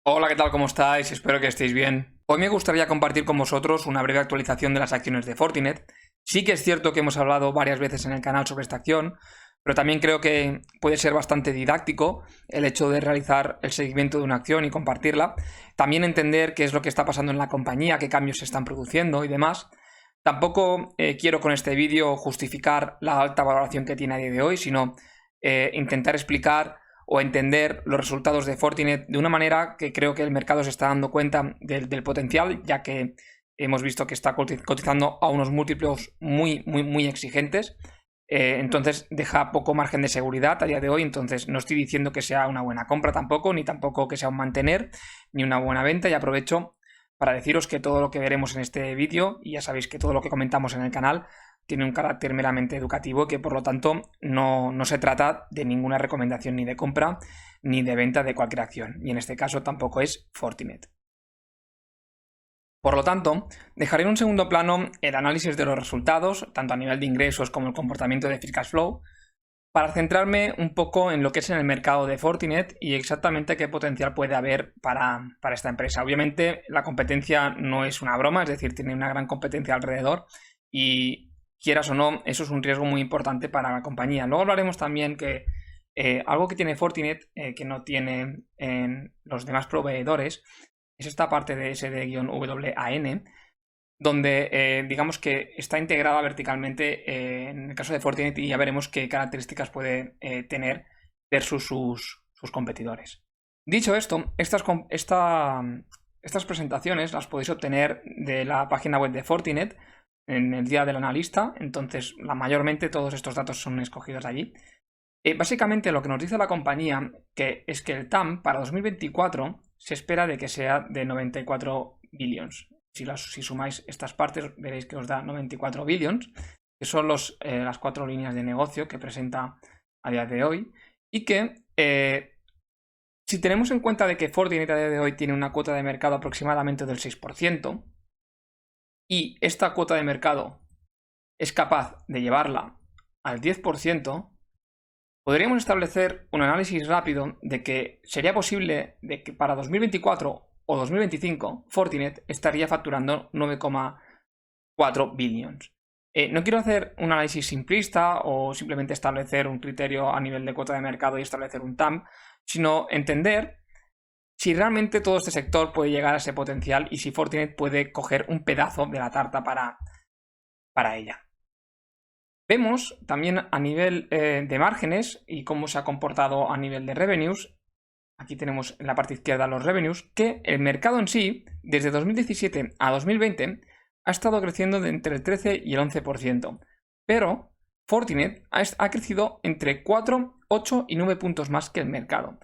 Hola, ¿qué tal? ¿Cómo estáis? Espero que estéis bien. Hoy me gustaría compartir con vosotros una breve actualización de las acciones de Fortinet. Sí que es cierto que hemos hablado varias veces en el canal sobre esta acción, pero también creo que puede ser bastante didáctico el hecho de realizar el seguimiento de una acción y compartirla. También entender qué es lo que está pasando en la compañía, qué cambios se están produciendo y demás. Tampoco quiero con este vídeo justificar la alta valoración que tiene a día de hoy, sino intentar explicar o entender los resultados de Fortinet de una manera que creo que el mercado se está dando cuenta del potencial, ya que hemos visto que está cotizando a unos múltiplos muy exigentes. Entonces deja poco margen de seguridad a día de hoy. Entonces no estoy diciendo que sea una buena compra tampoco, ni tampoco que sea un mantener, ni una buena venta. Y aprovecho para deciros que todo lo que veremos en este vídeo, y ya sabéis que todo lo que comentamos en el canal, tiene un carácter meramente educativo, que por lo tanto no se trata de ninguna recomendación ni de compra ni de venta de cualquier acción, y en este caso tampoco es Fortinet. Por lo tanto, dejaré en un segundo plano el análisis de los resultados, tanto a nivel de ingresos como el comportamiento de Free Cash Flow, para centrarme un poco en lo que es en el mercado de Fortinet y exactamente qué potencial puede haber para esta empresa. Obviamente la competencia no es una broma, es decir, tiene una gran competencia alrededor y quieras o no, eso es un riesgo muy importante para la compañía. Luego hablaremos también que algo que tiene Fortinet que no tienen en los demás proveedores es esta parte de SD-WAN, donde digamos que está integrada verticalmente en el caso de Fortinet, y ya veremos qué características puede tener versus sus competidores. Dicho esto, estas presentaciones las podéis obtener de la página web de Fortinet en el día del analista. Entonces mayormente todos estos datos son escogidos de allí. Básicamente lo que nos dice la compañía es que el TAM para 2024 se espera de que sea de 94 billions. Si sumáis estas partes veréis que os da 94 billions, que son las 4 líneas de negocio que presenta a día de hoy, y que si tenemos en cuenta de que Fortinet a día de hoy tiene una cuota de mercado aproximadamente del 6%, y esta cuota de mercado es capaz de llevarla al 10%, podríamos establecer un análisis rápido de que sería posible de que para 2024 o 2025 Fortinet estaría facturando 9,4 billions. No quiero hacer un análisis simplista o simplemente establecer un criterio a nivel de cuota de mercado y establecer un TAM, sino entender si realmente todo este sector puede llegar a ese potencial y si Fortinet puede coger un pedazo de la tarta para ella. Vemos también a nivel de márgenes y cómo se ha comportado a nivel de revenues. Aquí tenemos en la parte izquierda los revenues, que el mercado en sí, desde 2017 a 2020, ha estado creciendo de entre el 13 y el 11%. Pero Fortinet ha crecido entre 4, 8 y 9 puntos más que el mercado.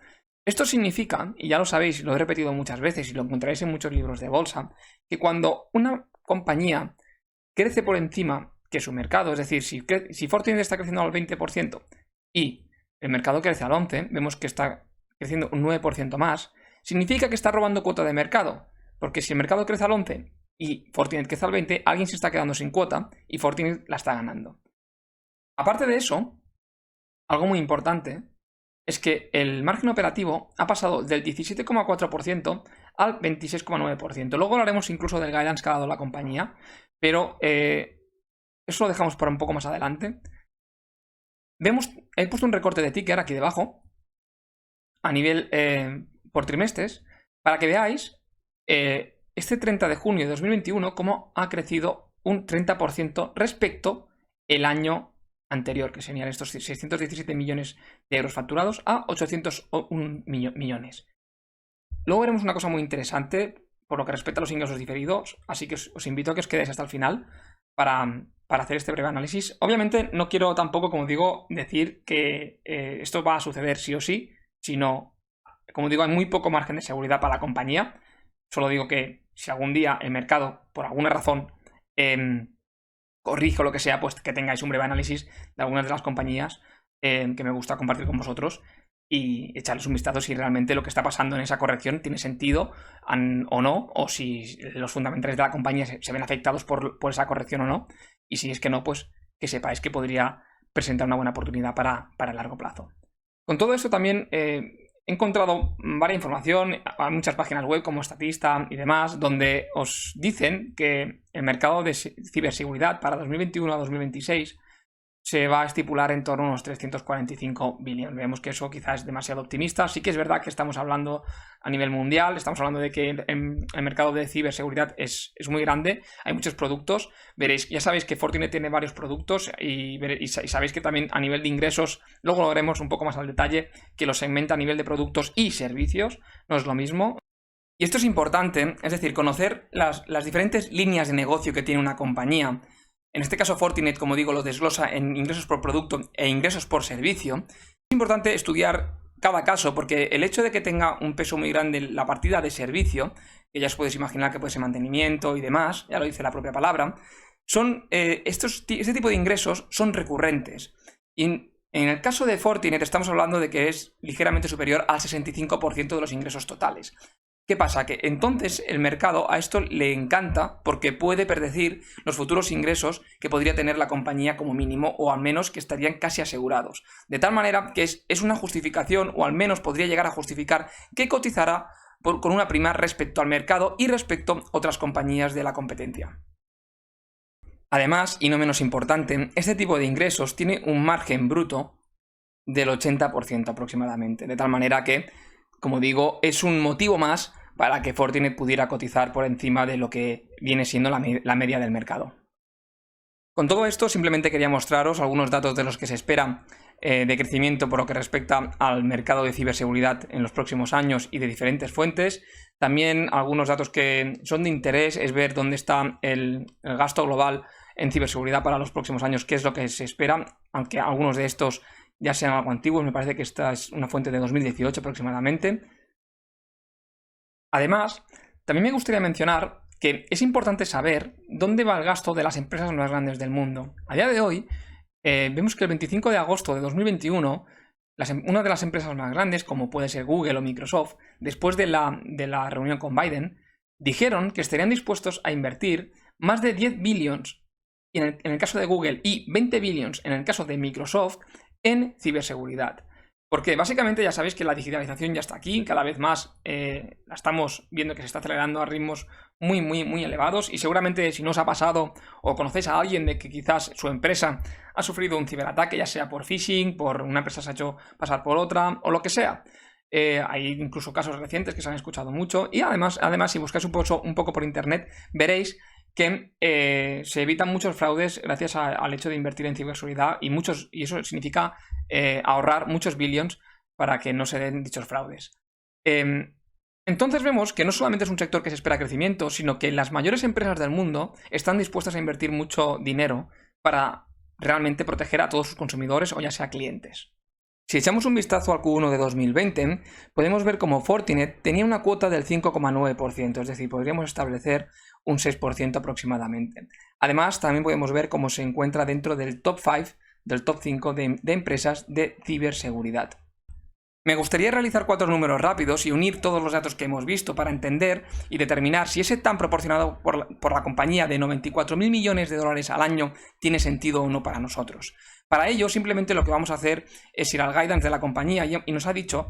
Esto significa, y ya lo sabéis, lo he repetido muchas veces y lo encontraréis en muchos libros de bolsa, que cuando una compañía crece por encima que su mercado, es decir, si Fortinet está creciendo al 20% y el mercado crece al 11%, vemos que está creciendo un 9% más, significa que está robando cuota de mercado, porque si el mercado crece al 11% y Fortinet crece al 20%, alguien se está quedando sin cuota y Fortinet la está ganando. Aparte de eso, algo muy importante es que el margen operativo ha pasado del 17,4% al 26,9%. Luego hablaremos incluso del guidance que ha dado la compañía, pero eso lo dejamos para un poco más adelante. He puesto un recorte de ticker aquí debajo, a nivel por trimestres, para que veáis este 30 de junio de 2021 cómo ha crecido un 30% respecto el año anterior, que serían estos 617 millones de euros facturados a 801 millones. Luego veremos una cosa muy interesante por lo que respecta a los ingresos diferidos, así que os invito a que os quedéis hasta el final para hacer este breve análisis. Obviamente no quiero tampoco, como digo, decir que esto va a suceder sí o sí, sino, como digo, hay muy poco margen de seguridad para la compañía. Solo digo que si algún día el mercado, por alguna razón, corrige o lo que sea, pues que tengáis un breve análisis de algunas de las compañías que me gusta compartir con vosotros y echarles un vistazo si realmente lo que está pasando en esa corrección tiene sentido o no, o si los fundamentales de la compañía se ven afectados por esa corrección o no, y si es que no, pues que sepáis que podría presentar una buena oportunidad para el largo plazo. Con todo esto también he encontrado varias información, hay muchas páginas web como Statista y demás, donde os dicen que el mercado de ciberseguridad para 2021 a 2026 se va a estipular en torno a unos 345 billones. Vemos que eso quizás es demasiado optimista. Sí que es verdad que estamos hablando a nivel mundial, estamos hablando de que el mercado de ciberseguridad es muy grande, hay muchos productos. Veréis, ya sabéis que Fortinet tiene varios productos y sabéis que también a nivel de ingresos, luego lo veremos un poco más al detalle, que lo segmenta a nivel de productos y servicios, no es lo mismo. Y esto es importante, es decir, conocer las diferentes líneas de negocio que tiene una compañía. En este caso Fortinet, como digo, lo desglosa en ingresos por producto e ingresos por servicio. Es importante estudiar cada caso porque el hecho de que tenga un peso muy grande la partida de servicio, que ya os podéis imaginar que puede ser mantenimiento y demás, ya lo dice la propia palabra, este tipo de ingresos son recurrentes. Y en el caso de Fortinet estamos hablando de que es ligeramente superior al 65% de los ingresos totales. ¿Qué pasa? Que entonces el mercado a esto le encanta porque puede predecir los futuros ingresos que podría tener la compañía como mínimo o al menos que estarían casi asegurados. De tal manera que es una justificación o al menos podría llegar a justificar que cotizará con una prima respecto al mercado y respecto a otras compañías de la competencia. Además, y no menos importante, este tipo de ingresos tiene un margen bruto del 80% aproximadamente. De tal manera que, como digo, es un motivo más para que Fortinet pudiera cotizar por encima de lo que viene siendo la media del mercado. Con todo esto simplemente quería mostraros algunos datos de los que se espera de crecimiento por lo que respecta al mercado de ciberseguridad en los próximos años y de diferentes fuentes. También algunos datos que son de interés es ver dónde está el gasto global en ciberseguridad para los próximos años, qué es lo que se espera, aunque algunos de estos ya sean algo antiguos. Me parece que esta es una fuente de 2018 aproximadamente. Además, también me gustaría mencionar que es importante saber dónde va el gasto de las empresas más grandes del mundo. A día de hoy, vemos que el 25 de agosto de 2021, una de las empresas más grandes, como puede ser Google o Microsoft, después de la reunión con Biden, dijeron que estarían dispuestos a invertir más de 10 billions en el caso de Google y 20 billions en el caso de Microsoft en ciberseguridad. Porque básicamente ya sabéis que la digitalización ya está aquí, cada vez más la estamos viendo que se está acelerando a ritmos muy elevados y seguramente si no os ha pasado o conocéis a alguien de que quizás su empresa ha sufrido un ciberataque, ya sea por phishing, por una empresa se ha hecho pasar por otra o lo que sea. Hay incluso casos recientes que se han escuchado mucho y además si buscáis un poco por internet veréis que se evitan muchos fraudes gracias al hecho de invertir en ciberseguridad y eso significa ahorrar muchos billions para que no se den dichos fraudes. Entonces vemos que no solamente es un sector que se espera crecimiento, sino que las mayores empresas del mundo están dispuestas a invertir mucho dinero para realmente proteger a todos sus consumidores o ya sea clientes. Si echamos un vistazo al Q1 de 2020, podemos ver como Fortinet tenía una cuota del 5,9%, es decir, podríamos establecer un 6% aproximadamente. Además, también podemos ver cómo se encuentra dentro del top 5, del top 5 de empresas de ciberseguridad. Me gustaría realizar 4 números rápidos y unir todos los datos que hemos visto para entender y determinar si ese tan proporcionado por la compañía de 94.000 millones de dólares al año tiene sentido o no para nosotros. Para ello, simplemente lo que vamos a hacer es ir al guidance de la compañía y nos ha dicho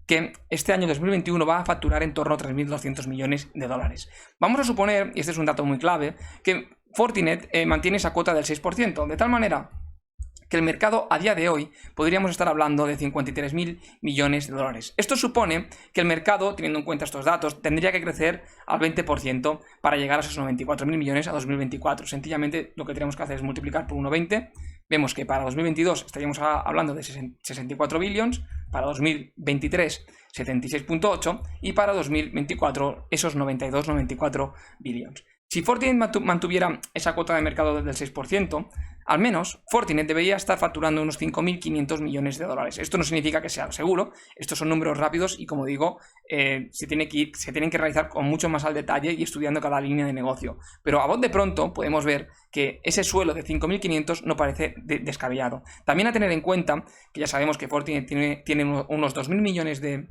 que este año 2021 va a facturar en torno a 3.200 millones de dólares. Vamos a suponer, y este es un dato muy clave, que Fortinet mantiene esa cuota del 6%, de tal manera que el mercado a día de hoy podríamos estar hablando de 53.000 millones de dólares. Esto supone que el mercado, teniendo en cuenta estos datos, tendría que crecer al 20% para llegar a esos 94.000 millones a 2024. Sencillamente lo que tenemos que hacer es multiplicar por 1,20. Vemos que para 2022 estaríamos hablando de 64 billions, para 2023 76,8 y para 2024 esos 94 billions. Si Fortinet mantuviera esa cuota de mercado del 6%, al menos Fortinet debería estar facturando unos 5.500 millones de dólares. Esto no significa que sea seguro, estos son números rápidos y, como digo, se tienen que realizar con mucho más al detalle y estudiando cada línea de negocio. Pero a bote pronto podemos ver que ese suelo de 5.500 no parece descabellado. También a tener en cuenta que ya sabemos que Fortinet tiene unos 2.000 millones de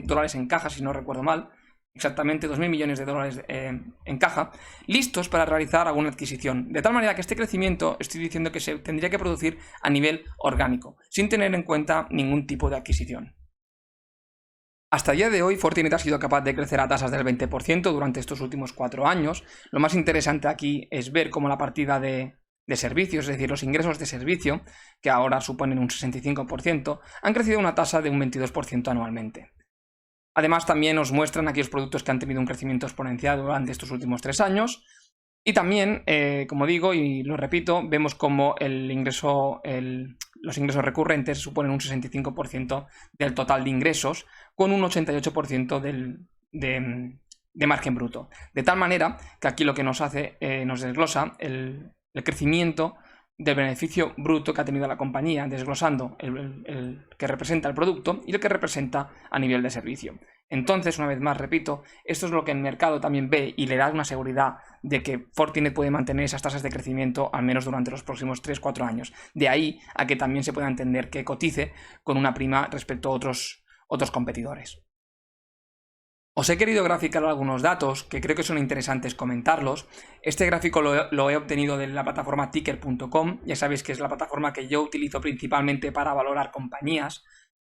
dólares en caja, si no recuerdo mal. Exactamente 2.000 millones de dólares en caja, listos para realizar alguna adquisición. De tal manera que este crecimiento estoy diciendo que se tendría que producir a nivel orgánico, sin tener en cuenta ningún tipo de adquisición. Hasta el día de hoy, Fortinet ha sido capaz de crecer a tasas del 20% durante estos últimos 4 años. Lo más interesante aquí es ver cómo la partida de servicios, es decir, los ingresos de servicio, que ahora suponen un 65%, han crecido a una tasa de un 22% anualmente. Además, también nos muestran aquellos productos que han tenido un crecimiento exponencial durante estos últimos 3 años. Y también, como digo y lo repito, vemos como los ingresos recurrentes suponen un 65% del total de ingresos, con un 88% de margen bruto. De tal manera que aquí lo que nos hace, nos desglosa el crecimiento del beneficio bruto que ha tenido la compañía, desglosando el que representa el producto y el que representa a nivel de servicio. Entonces, una vez más, repito, esto es lo que el mercado también ve y le da una seguridad de que Fortinet puede mantener esas tasas de crecimiento al menos durante los próximos 3-4 años. De ahí a que también se pueda entender que cotice con una prima respecto a otros competidores. Os he querido graficar algunos datos que creo que son interesantes comentarlos. Este gráfico lo he obtenido de la plataforma ticker.com. Ya sabéis que es la plataforma que yo utilizo principalmente para valorar compañías.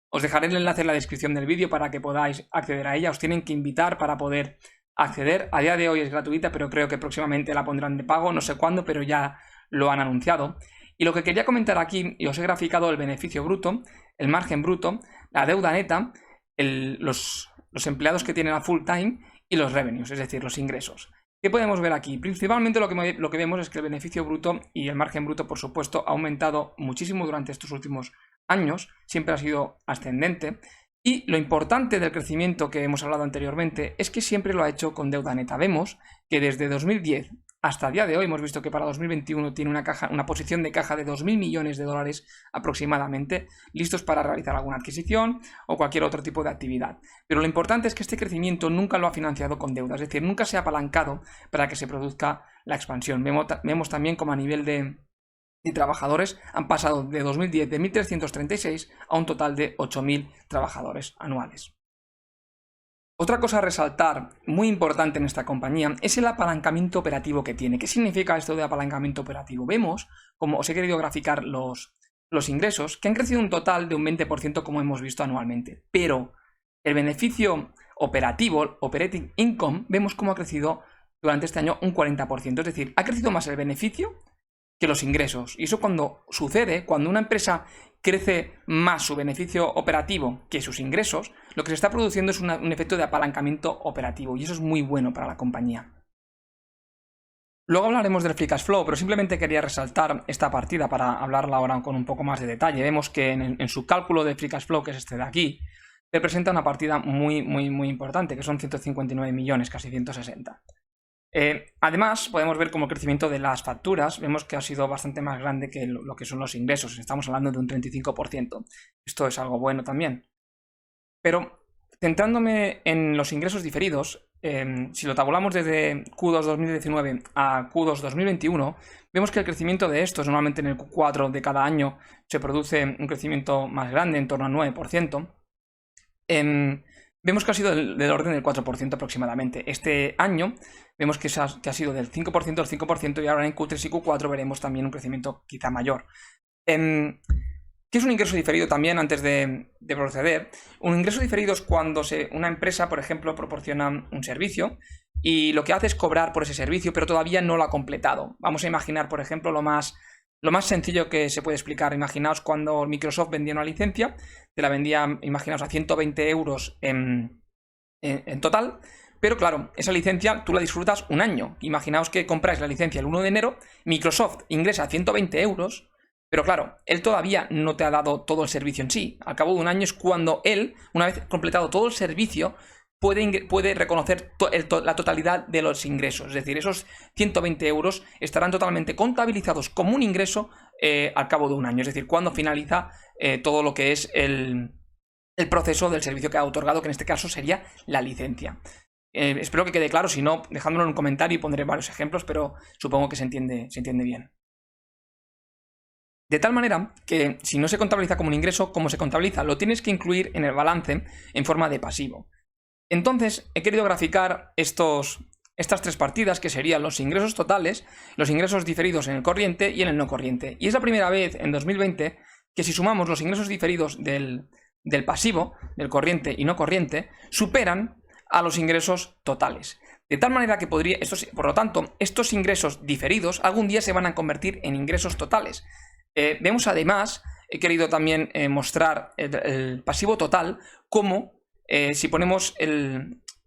Os dejaré el enlace en la descripción del vídeo para que podáis acceder a ella. Os tienen que invitar para poder acceder. A día de hoy es gratuita, pero creo que próximamente la pondrán de pago. No sé cuándo, pero ya lo han anunciado. Y lo que quería comentar aquí, y os he graficado el beneficio bruto, el margen bruto, la deuda neta, los empleados que tienen a full time y los revenues, es decir, los ingresos. ¿Qué podemos ver aquí? Principalmente lo que vemos es que el beneficio bruto y el margen bruto, por supuesto, ha aumentado muchísimo durante estos últimos años, siempre ha sido ascendente. Y lo importante del crecimiento que hemos hablado anteriormente es que siempre lo ha hecho con deuda neta. Vemos que desde 2010 hasta el día de hoy hemos visto que para 2021 tiene una posición de caja de 2.000 millones de dólares aproximadamente, listos para realizar alguna adquisición o cualquier otro tipo de actividad. Pero lo importante es que este crecimiento nunca lo ha financiado con deuda, es decir, nunca se ha apalancado para que se produzca la expansión. Vemos también como a nivel de trabajadores han pasado de 2010 de 1.336 a un total de 8.000 trabajadores anuales. Otra cosa a resaltar, muy importante en esta compañía, es el apalancamiento operativo que tiene. ¿Qué significa esto de apalancamiento operativo? Vemos, como os he querido graficar los ingresos, que han crecido un total de un 20% como hemos visto anualmente. Pero el beneficio operativo, operating income, vemos cómo ha crecido durante este año un 40%. Es decir, ha crecido más el beneficio que los ingresos. Y eso cuando sucede, cuando una empresa crece más su beneficio operativo que sus ingresos, lo que se está produciendo es un efecto de apalancamiento operativo y eso es muy bueno para la compañía. Luego hablaremos del free cash flow, pero simplemente quería resaltar esta partida para hablarla ahora con un poco más de detalle. Vemos que en su cálculo de free cash flow, que es este de aquí, representa una partida muy importante, que son 159 millones, casi 160. Además, podemos ver como el crecimiento de las facturas, vemos que ha sido bastante más grande que lo que son los ingresos, estamos hablando de un 35%. Esto es algo bueno también. Pero, centrándome en los ingresos diferidos, si lo tabulamos desde Q2 2019 a Q2 2021, vemos que el crecimiento de estos, normalmente en el Q4 de cada año, se produce un crecimiento más grande, en torno al 9%. Vemos que ha sido del orden del 4% aproximadamente. Este año vemos que ha sido del 5% al 5% y ahora en Q3 y Q4 veremos también un crecimiento quizá mayor. ¿Qué es un ingreso diferido también antes de proceder? Un ingreso diferido es cuando una empresa, por ejemplo, proporciona un servicio y lo que hace es cobrar por ese servicio, pero todavía no lo ha completado. Vamos a imaginar, por ejemplo, lo más sencillo que se puede explicar. Imaginaos cuando Microsoft vendía una licencia, te la vendía, imaginaos, a 120 euros en total, pero claro, esa licencia tú la disfrutas un año. Imaginaos que compráis la licencia el 1 de enero, Microsoft ingresa 120 euros, pero claro, él todavía no te ha dado todo el servicio en sí. Al cabo de un año es cuando él, una vez completado todo el servicio, puede reconocer la totalidad de los ingresos. Es decir, esos 120 euros estarán totalmente contabilizados como un ingreso al cabo de un año. Es decir, cuando finaliza todo lo que es el proceso del servicio que ha otorgado, que en este caso sería la licencia. Espero que quede claro, si no, dejádmelo en un comentario y pondré varios ejemplos, pero supongo que se entiende bien. De tal manera que si no se contabiliza como un ingreso, ¿cómo se contabiliza? Lo tienes que incluir en el balance en forma de pasivo. Entonces, he querido graficar estas 3 partidas, que serían los ingresos totales, los ingresos diferidos en el corriente y en el no corriente. Y es la primera vez en 2020 que si sumamos los ingresos diferidos del del pasivo, del corriente y no corriente, superan a los ingresos totales. De tal manera que por lo tanto, estos ingresos diferidos algún día se van a convertir en ingresos totales. Vemos además, he querido también mostrar el pasivo total, como si ponemos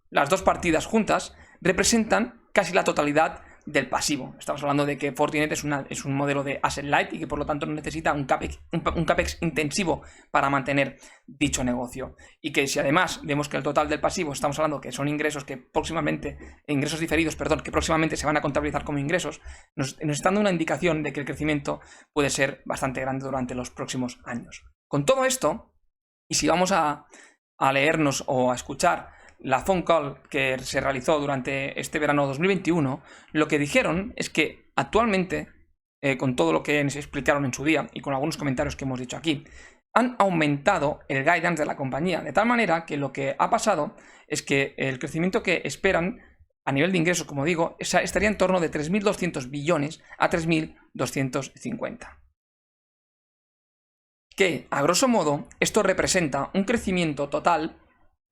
las dos partidas juntas, representan casi la totalidad del pasivo. Estamos hablando de que Fortinet es un modelo de asset light y que por lo tanto no necesita un CAPEX intensivo para mantener dicho negocio. Y que si además vemos que el total del pasivo, estamos hablando que son ingresos diferidos, que próximamente se van a contabilizar como ingresos, nos está dando una indicación de que el crecimiento puede ser bastante grande durante los próximos años. Con todo esto, y si vamos a leernos o a escuchar la phone call que se realizó durante este verano 2021, lo que dijeron es que actualmente, con todo lo que nos explicaron en su día y con algunos comentarios que hemos dicho aquí, han aumentado el guidance de la compañía, de tal manera que lo que ha pasado es que el crecimiento que esperan a nivel de ingresos, como digo, estaría en torno de 3.200 billones a 3.250. Que, a grosso modo, esto representa un crecimiento total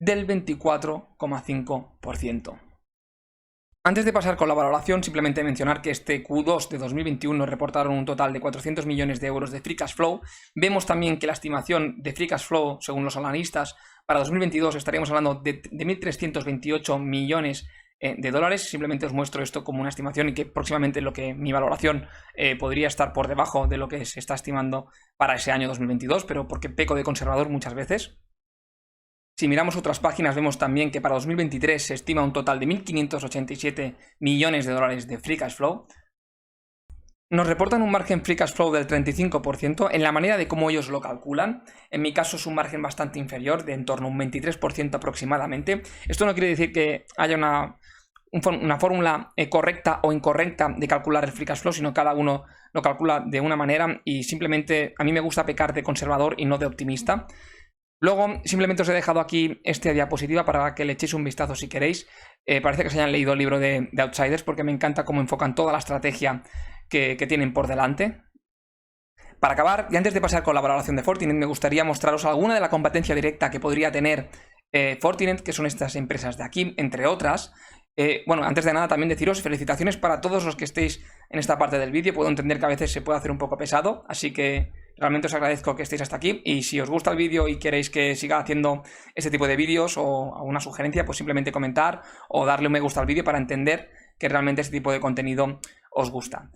del 24,5%. Antes de pasar con la valoración, simplemente mencionar que este Q2 de 2021 reportaron un total de 400 millones de euros de free cash flow. Vemos también que la estimación de free cash flow, según los analistas, para 2022 estaríamos hablando de 1.328 millones de dólares. Simplemente os muestro esto como una estimación y que próximamente mi valoración podría estar por debajo de lo que se está estimando para ese año 2022, pero porque peco de conservador muchas veces. Si miramos otras páginas, vemos también que para 2023 se estima un total de 1.587 millones de dólares de free cash flow. Nos reportan un margen free cash flow del 35% en la manera de cómo ellos lo calculan. En mi caso es un margen bastante inferior, de en torno a un 23% aproximadamente. Esto no quiere decir que haya una fórmula correcta o incorrecta de calcular el free cash flow, sino cada uno lo calcula de una manera y simplemente a mí me gusta pecar de conservador y no de optimista. Luego, simplemente os he dejado aquí esta diapositiva para que le echéis un vistazo si queréis. Parece que se hayan leído el libro de Outsiders porque me encanta cómo enfocan toda la estrategia que tienen por delante. Para acabar, y antes de pasar con la valoración de Fortinet, me gustaría mostraros alguna de la competencia directa que podría tener Fortinet, que son estas empresas de aquí, entre otras. Bueno, antes de nada también deciros felicitaciones para todos los que estéis en esta parte del vídeo. Puedo entender que a veces se puede hacer un poco pesado, así que realmente os agradezco que estéis hasta aquí. Y si os gusta el vídeo y queréis que siga haciendo este tipo de vídeos o alguna sugerencia, pues simplemente comentar o darle un me gusta al vídeo para entender que realmente este tipo de contenido os gusta.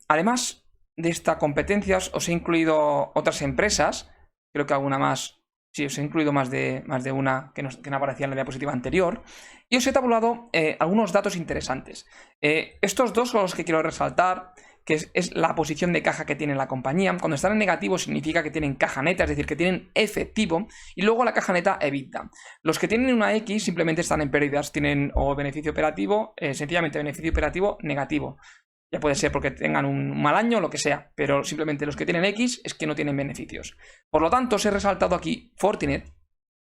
Además de esta competencia, os he incluido otras empresas, creo que alguna más. Sí, os he incluido más de una que no aparecía en la diapositiva anterior. Y os he tabulado algunos datos interesantes. Estos dos son los que quiero resaltar, que es la posición de caja que tiene la compañía. Cuando están en negativo significa que tienen caja neta, es decir, que tienen efectivo. Y luego la caja neta EBITDA. Los que tienen una X simplemente están en pérdidas, tienen o beneficio operativo, sencillamente beneficio operativo negativo. Ya puede ser porque tengan un mal año o lo que sea, pero simplemente los que tienen X es que no tienen beneficios. Por lo tanto, os he resaltado aquí Fortinet,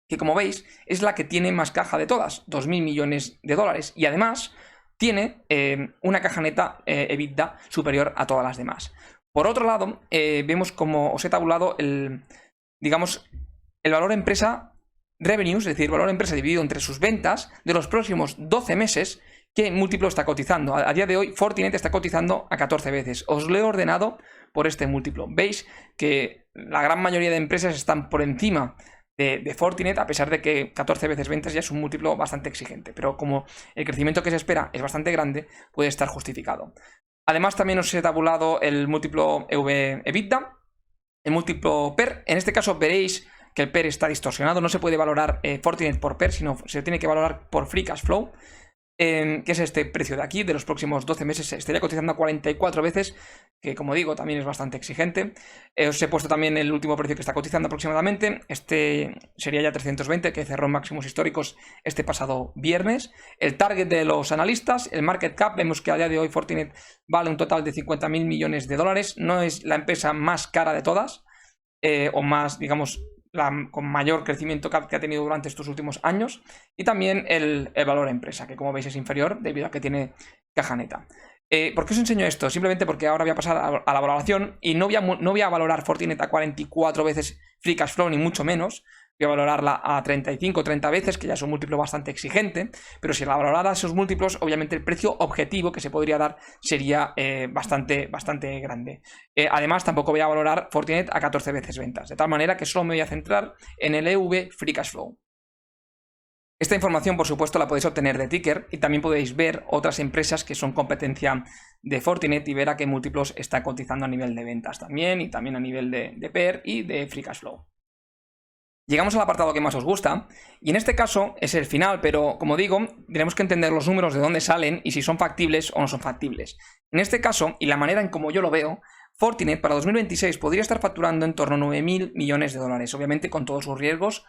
que como veis es la que tiene más caja de todas, 2.000 millones de dólares, y además tiene una caja neta EBITDA superior a todas las demás. Por otro lado, vemos como os he tabulado el valor empresa revenues, es decir, valor empresa dividido entre sus ventas de los próximos 12 meses, ¿qué múltiplo está cotizando? A día de hoy Fortinet está cotizando a 14 veces. Os lo he ordenado por este múltiplo. Veis que la gran mayoría de empresas están por encima de Fortinet, a pesar de que 14 veces ventas ya es un múltiplo bastante exigente. Pero como el crecimiento que se espera es bastante grande, puede estar justificado. Además también os he tabulado el múltiplo EV/EBITDA, el múltiplo PER. En este caso veréis que el PER está distorsionado. No se puede valorar Fortinet por PER, sino se tiene que valorar por Free Cash Flow. Que es este precio de aquí, de los próximos 12 meses, estaría cotizando a 44 veces, que como digo, también es bastante exigente. Os he puesto también el último precio que está cotizando aproximadamente, este sería ya 320, que cerró en máximos históricos este pasado viernes. El target de los analistas, el market cap, vemos que a día de hoy Fortinet vale un total de 50.000 millones de dólares, no es la empresa más cara de todas, o más, digamos, con mayor crecimiento que ha tenido durante estos últimos años, y también el valor empresa, que como veis es inferior debido a que tiene caja neta. ¿Por qué os enseño esto? Simplemente porque ahora voy a pasar a la valoración y no voy a valorar Fortinet a 44 veces free cash flow ni mucho menos. Voy a valorarla a 35 o 30 veces, que ya es un múltiplo bastante exigente, pero si la valorara a esos múltiplos, obviamente el precio objetivo que se podría dar sería bastante grande. Además, tampoco voy a valorar Fortinet a 14 veces ventas, de tal manera que solo me voy a centrar en el EV Free Cash Flow. Esta información, por supuesto, la podéis obtener de Ticker y también podéis ver otras empresas que son competencia de Fortinet y ver a qué múltiplos está cotizando a nivel de ventas también y también a nivel de PER y de Free Cash Flow. Llegamos al apartado que más os gusta y en este caso es el final, pero como digo, tenemos que entender los números de dónde salen y si son factibles o no son factibles. En este caso, y la manera en como yo lo veo, Fortinet para 2026 podría estar facturando en torno a 9.000 millones de dólares, obviamente con todos sus riesgos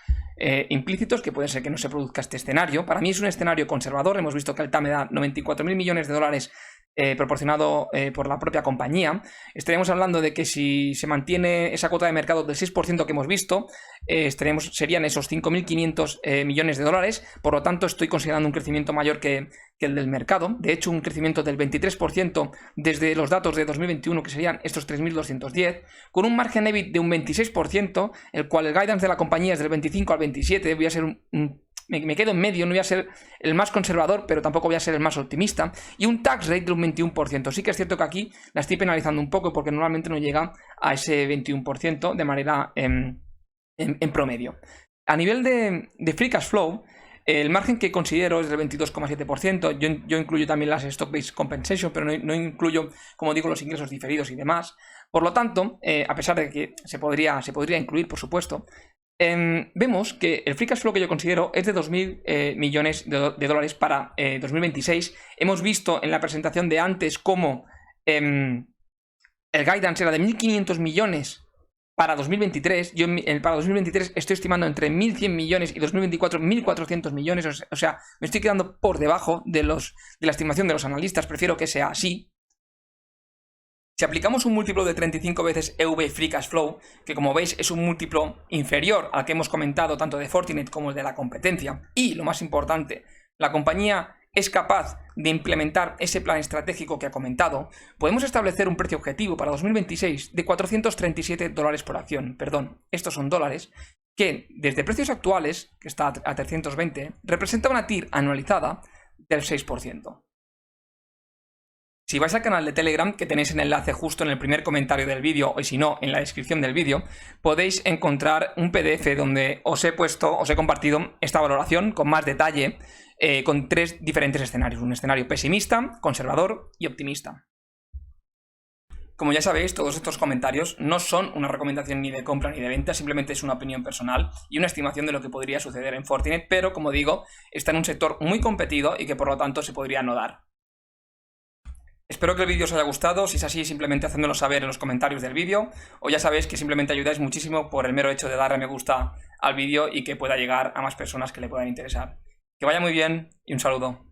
implícitos, que puede ser que no se produzca este escenario. Para mí es un escenario conservador, hemos visto que el TAM da 94.000 millones de dólares proporcionado por la propia compañía. Estaríamos hablando de que si se mantiene esa cuota de mercado del 6% que hemos visto, serían esos 5.500 millones de dólares. Por lo tanto, estoy considerando un crecimiento mayor que el del mercado. De hecho, un crecimiento del 23% desde los datos de 2021, que serían estos 3.210, con un margen EBIT de un 26%, el cual el guidance de la compañía es del 25 al 27. Voy a ser me quedo en medio, no voy a ser el más conservador, pero tampoco voy a ser el más optimista. Y un tax rate de un 21%. Sí que es cierto que aquí la estoy penalizando un poco porque normalmente no llega a ese 21% de manera en promedio. A nivel de free cash flow, el margen que considero es del 22,7%. Yo incluyo también las stock-based compensation, pero no incluyo, como digo, los ingresos diferidos y demás. Por lo tanto, a pesar de que se podría incluir, por supuesto, vemos que el free cash flow que yo considero es de 2.000 millones de dólares para 2026. Hemos visto en la presentación de antes cómo el guidance era de 1.500 millones para 2023. Yo para 2023 estoy estimando entre 1.100 millones y 2024 1.400 millones. O sea, me estoy quedando por debajo de la estimación de los analistas. Prefiero que sea así. Si aplicamos un múltiplo de 35 veces EV Free Cash Flow, que como veis es un múltiplo inferior al que hemos comentado tanto de Fortinet como el de la competencia, y lo más importante, la compañía es capaz de implementar ese plan estratégico que ha comentado, podemos establecer un precio objetivo para 2026 de 437 dólares por acción. Perdón, estos son dólares, que desde precios actuales, que está a 320, representa una TIR anualizada del 6%. Si vais al canal de Telegram, que tenéis el enlace justo en el primer comentario del vídeo, o si no, en la descripción del vídeo, podéis encontrar un PDF donde os he compartido esta valoración con más detalle, con 3 diferentes escenarios. Un escenario pesimista, conservador y optimista. Como ya sabéis, todos estos comentarios no son una recomendación ni de compra ni de venta, simplemente es una opinión personal y una estimación de lo que podría suceder en Fortinet, pero como digo, está en un sector muy competido y que por lo tanto se podría no dar. Espero que el vídeo os haya gustado. Si es así, simplemente hacedmelo saber en los comentarios del vídeo, o ya sabéis que simplemente ayudáis muchísimo por el mero hecho de darle a me gusta al vídeo y que pueda llegar a más personas que le puedan interesar. Que vaya muy bien y un saludo.